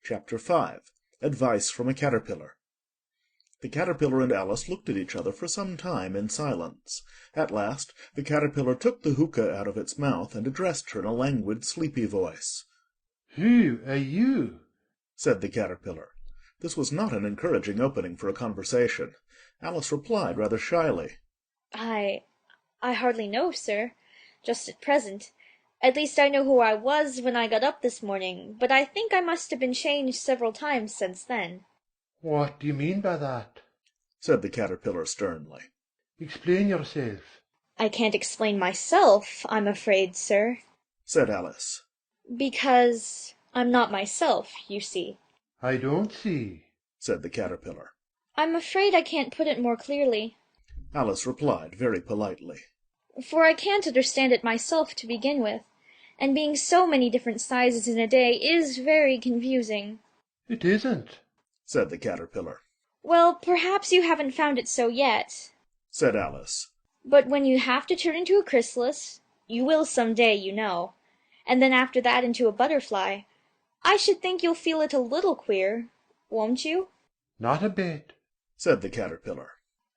Chapter 5. Advice from a Caterpillar. The Caterpillar and Alice looked at each other for some time in silence. At last the Caterpillar took the hookah out of its mouth and addressed her in a languid, sleepy voice. "Who are you?" said the Caterpillar. This was not an encouraging opening for a conversation. Alice replied rather shyly. I hardly know, sir, just at present. At least I know who I was when I got up this morning, but I think I must have been changed several times since then." "What do you mean by that?" said the Caterpillar sternly. "Explain yourself." "I can't explain myself, I'm afraid, sir, said Alice. because I'm not myself, you see." "I don't see," said the Caterpillar. "I'm afraid I can't put it more clearly, Alice replied very politely. for I can't understand it myself to begin with, and being so many different sizes in a day is very confusing." "It isn't," said the Caterpillar. "Well, perhaps you haven't found it so yet, said Alice. but when you have to turn into a chrysalis, you will some day, you know, and then after that into a butterfly, I should think you'll feel it a little queer, won't you?" "Not a bit," said the Caterpillar.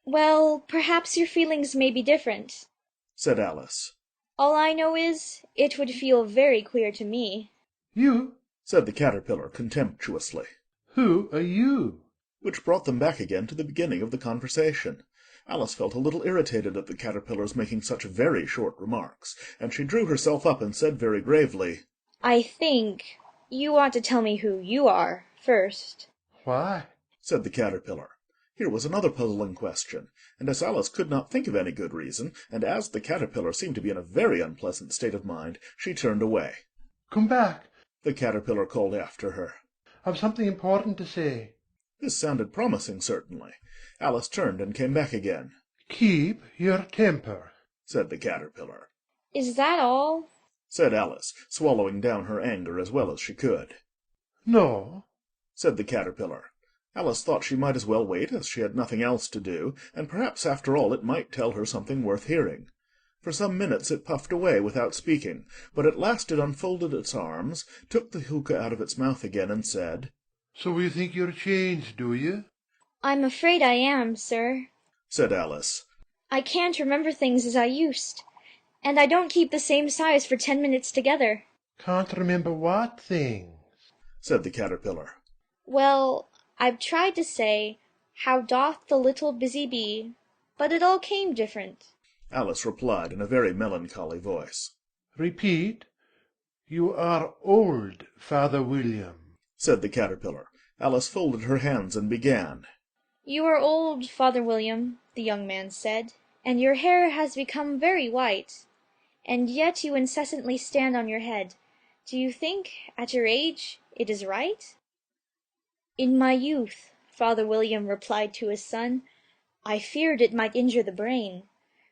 "Well, perhaps your feelings may be different. said Alice. All I know is, it would feel very queer to me." "You? said the Caterpillar contemptuously. Who are you?" Which brought them back again to the beginning of the conversation. Alice felt a little irritated at the Caterpillar's making such very short remarks, and she drew herself up and said very gravely, "I think you ought to tell me who you are, first." "Why?" said the Caterpillar. Here was another puzzling question, and as Alice could not think of any good reason, and as the Caterpillar seemed to be in a very unpleasant state of mind, she turned away. "Come back," the Caterpillar called after her. "I've something important to say." This sounded promising, certainly. Alice turned and came back again. "Keep your temper," said the Caterpillar. "Is that all?" said Alice, swallowing down her anger as well as she could. "No," said the Caterpillar. Alice thought she might as well wait, as she had nothing else to do, and perhaps after all it might tell her something worth hearing. For some minutes it puffed away without speaking, but at last it unfolded its arms, took the hookah out of its mouth again, and said, "So you think you're changed, do you?" "I'm afraid I am, sir. said Alice. I can't remember things as I used, and I don't keep the same size for 10 minutes together." "Can't remember what things?" said the Caterpillar. "Well, I've tried to say, 'How doth the little busy bee,' but it all came different." Alice replied in a very melancholy voice. "Repeat. You are old, Father William," said the Caterpillar. Alice folded her hands and began. "You are old, Father William," the young man said, "and your hair has become very white, and yet you incessantly stand on your head. Do you think, at your age, it is right?" "In my youth," Father William replied to his son, "I feared it might injure the brain,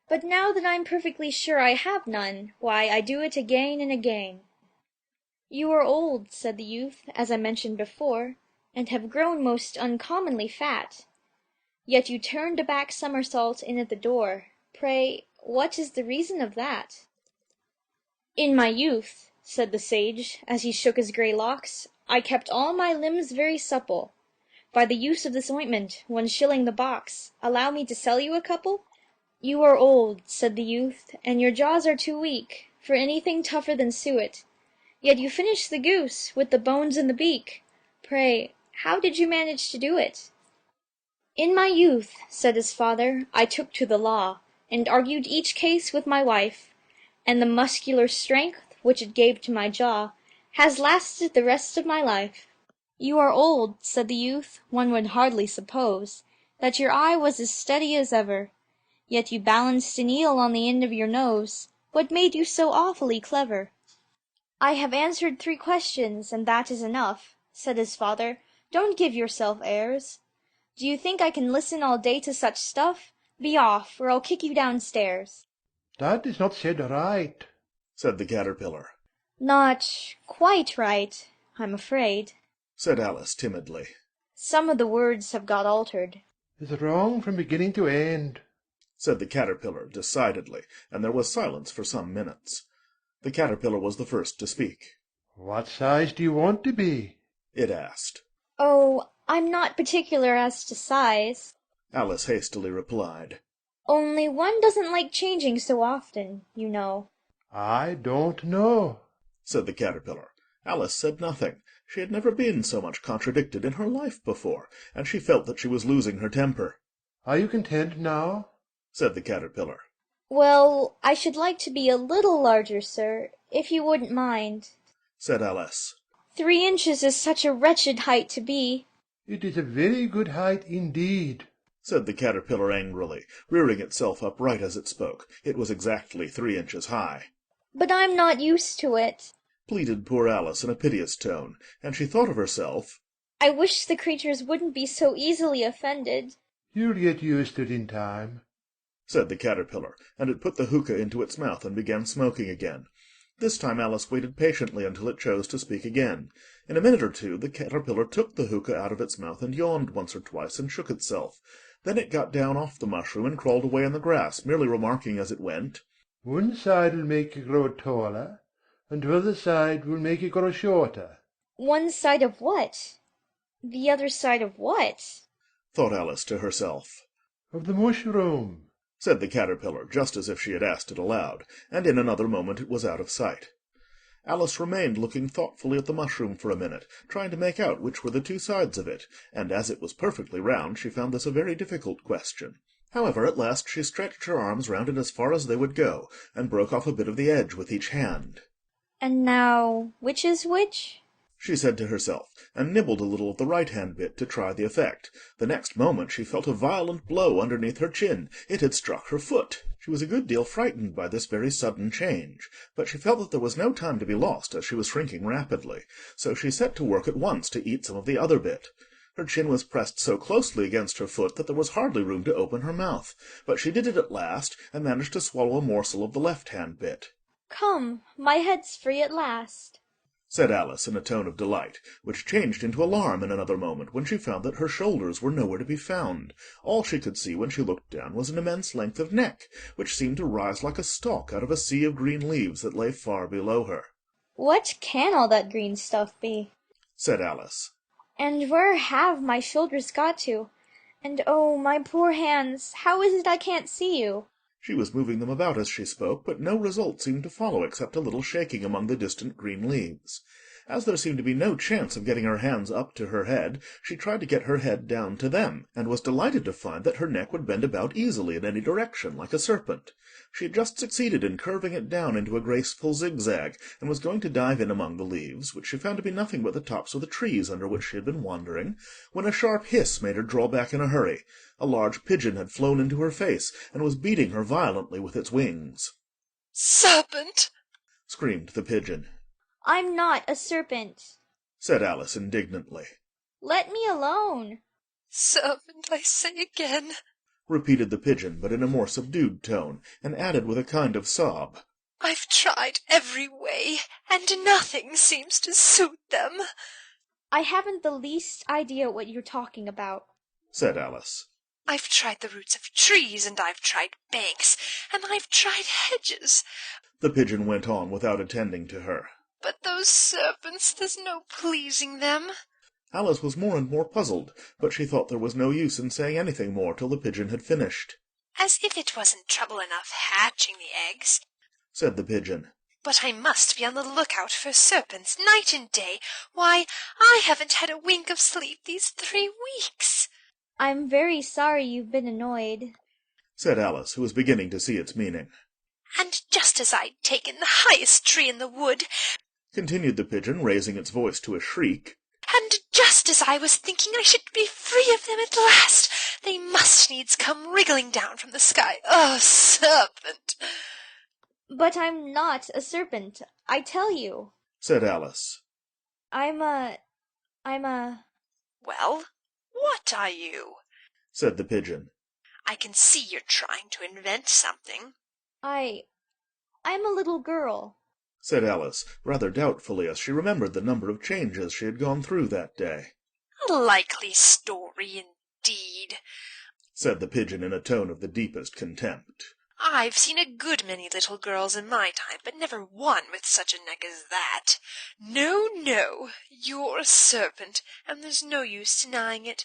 but now that I'm perfectly sure I have none, why, I do it again and again." "You are old," said the youth, "as I mentioned before, and have grown most uncommonly fat. Yet you turned a back somersault in at the door. Pray, what is the reason of that?" "In my youth," said the sage, as he shook his grey locks, "I kept all my limbs very supple. By the use of this ointment, 1 shilling the box. Allow me to sell you a couple?" "You are old," said the youth, "and your jaws are too weak for anything tougher than suet. Yet you finished the goose, with the bones in the beak. Pray, how did you manage to do it?" "In my youth," said his father, "I took to the law, and argued each case with my wife, and the muscular strength which it gave to my jaw has lasted the rest of my life." "You are old," said the youth. "One would hardly suppose that your eye was as steady as ever. Yet you balanced an eel on the end of your nose. What made you so awfully clever?" "I have answered 3 questions, and that is enough," said his father. "Don't give yourself airs. Do you think I can listen all day to such stuff? Be off, or I'll kick you downstairs." "That is not said right," said the Caterpillar. "Not quite right, I'm afraid," said Alice timidly. "Some of the words have got altered." "It's wrong from beginning to end," said the Caterpillar decidedly, and there was silence for some minutes. The Caterpillar was the first to speak. "What size do you want to be?" it asked. Oh, I'm not particular as to size. Alice hastily replied. Only one doesn't like changing so often, you know. I don't know, Said the caterpillar. Alice said nothing. She had never been so much contradicted in her life before, and she felt that she was losing her temper. Are you content now? Said the caterpillar. Well, I should like to be a little larger, sir, if you wouldn't mind. Said Alice. 3 inches is such a wretched height to be. It is a very good height indeed. Said the caterpillar angrily, rearing itself upright as it spoke. It was exactly 3 inches high. But I'm not used to it. Pleaded poor Alice in a piteous tone, and she thought of herself. I wish the creatures wouldn't be so easily offended. You'll get used to it in time. Said the caterpillar, and it put the hookah into its mouth and began smoking again. This time Alice waited patiently until it chose to speak again. In a minute or two the caterpillar took the hookah out of its mouth and yawned once or twice and shook itself. Then it got down off the mushroom and crawled away in the grass, merely remarking as it went, One side will make you grow taller, and the other side will make you grow shorter. One side of what? The other side of what? thought Alice to herself. Of the mushroom. Said the caterpillar, just as if she had asked it aloud, and in another moment it was out of sight. Alice remained looking thoughtfully at the mushroom for a minute, trying to make out which were the two sides of it, and as it was perfectly round, she found this a very difficult question. However, at last she stretched her arms round it as far as they would go, and broke off a bit of the edge with each hand. And now, which is which? She said to herself, and nibbled a little of the right-hand bit to try the effect. The next moment she felt a violent blow underneath her chin. It had struck her foot. She was a good deal frightened by this very sudden change, but she felt that there was no time to be lost, as she was shrinking rapidly, so she set to work at once to eat some of the other bit. Her chin was pressed so closely against her foot that there was hardly room to open her mouth, but she did it at last, and managed to swallow a morsel of the left-hand bit. Come, my head's free at last. Said Alice in a tone of delight, which changed into alarm in another moment when she found that her shoulders were nowhere to be found. All she could see when she looked down was an immense length of neck, which seemed to rise like a stalk out of a sea of green leaves that lay far below her. What can all that green stuff be? Said Alice. And where have my shoulders got to? And oh, my poor hands, how is it I can't see you? She was moving them about as she spoke, but no result seemed to follow except a little shaking among the distant green leaves. As there seemed to be no chance of getting her hands up to her head, she tried to get her head down to them, and was delighted to find that her neck would bend about easily in any direction, like a serpent. She had just succeeded in curving it down into a graceful zigzag, and was going to dive in among the leaves, which she found to be nothing but the tops of the trees under which she had been wandering, when a sharp hiss made her draw back in a hurry. A large pigeon had flown into her face, and was beating her violently with its wings. "Serpent!" screamed the pigeon. I'm not a serpent. Said Alice indignantly. Let me alone. "Serpent, I say again." Repeated the pigeon, but in a more subdued tone, and added with a kind of sob, "I've tried every way, and nothing seems to suit them." I haven't the least idea what you're talking about. Said Alice. "I've tried the roots of trees, and I've tried banks, and I've tried hedges, The pigeon went on without attending to her. but those serpents, there's no pleasing them." Alice was more and more puzzled, but she thought there was no use in saying anything more till the pigeon had finished. "As if it wasn't trouble enough hatching the eggs. Said the pigeon. But I must be on the lookout for serpents night and day. Why, I haven't had a wink of sleep these 3 weeks." I'm very sorry you've been annoyed. Said Alice, who was beginning to see its meaning. "And just as I'd taken the highest tree in the wood, Continued the pigeon, raising its voice to a shriek. and just as I was thinking I should be free of them at last, they must needs come wriggling down from the sky. Oh, serpent!" But I'm not a serpent, I tell you. Said Alice. I'm a... "Well, what are you?" Said the pigeon. "I can see you're trying to invent something." I'm a little girl. Said Alice, rather doubtfully, as she remembered the number of changes she had gone through that day. "A likely story, indeed." Said the pigeon in a tone of the deepest contempt. I've seen a good many little girls in my time, but never one with such a neck as that. No, no, you're a serpent, and there's no use denying it.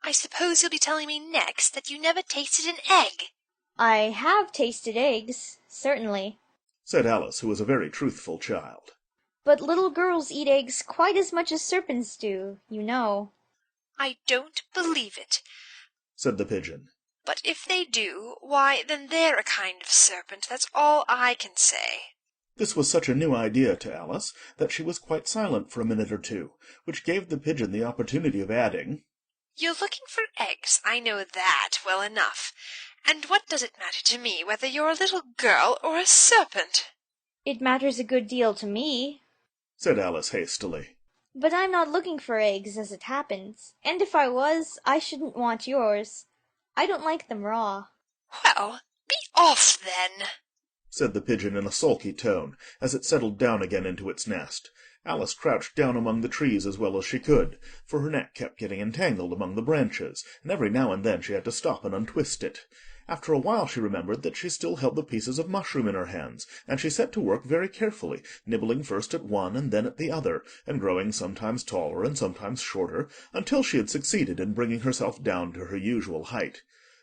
I suppose you'll be telling me next that you never tasted an egg." I have tasted eggs, certainly. said Alice, who was a very truthful child. But little girls eat eggs quite as much as serpents do, you know. "I don't believe it. Said the pigeon. But if they do, why, then they're a kind of serpent, that's all I can say." This was such a new idea to Alice that she was quite silent for a minute or two, which gave the pigeon the opportunity of adding, "You're looking for eggs, I know that well enough. And what does it matter to me whether you're a little girl or a serpent?" It matters a good deal to me. said Alice hastily. But I'm not looking for eggs, as it happens. And if I was, I shouldn't want yours. I don't like them raw. "Well, be off then," said the pigeon in a sulky tone, as it settled down again into its nest. Alice crouched down among the trees as well as she could, for her neck kept getting entangled among the branches, and every now and then she had to stop and untwist it. After a while she remembered that she still held the pieces of mushroom in her hands, and she set to work very carefully, nibbling first at one and then at the other, and growing sometimes taller and sometimes shorter, until she had succeeded in bringing herself down to her usual height.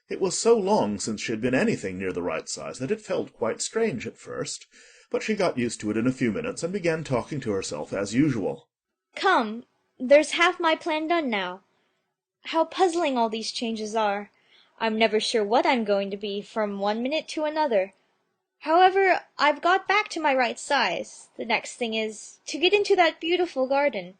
It was so long since she had been anything near the right size that it felt quite strange at first, but she got used to it in a few minutes and began talking to herself as usual. Come, there's half my plan done now. How puzzling all these changes are! I'm never sure what I'm going to be from one minute to another. However, I've got back to my right size. The next thing is to get into that beautiful garden.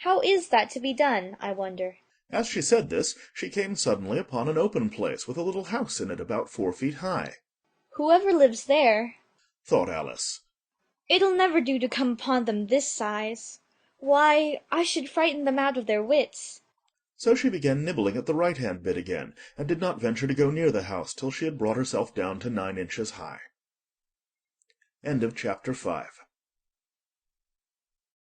How is that to be done, I wonder? As she said this, she came suddenly upon an open place with a little house in it about 4 feet high. Whoever lives there, thought Alice. It'll never do to come upon them this size. Why, I should frighten them out of their wits. So she began nibbling at the right-hand bit again, and did not venture to go near the house till she had brought herself down to 9 inches high. End of chapter 5.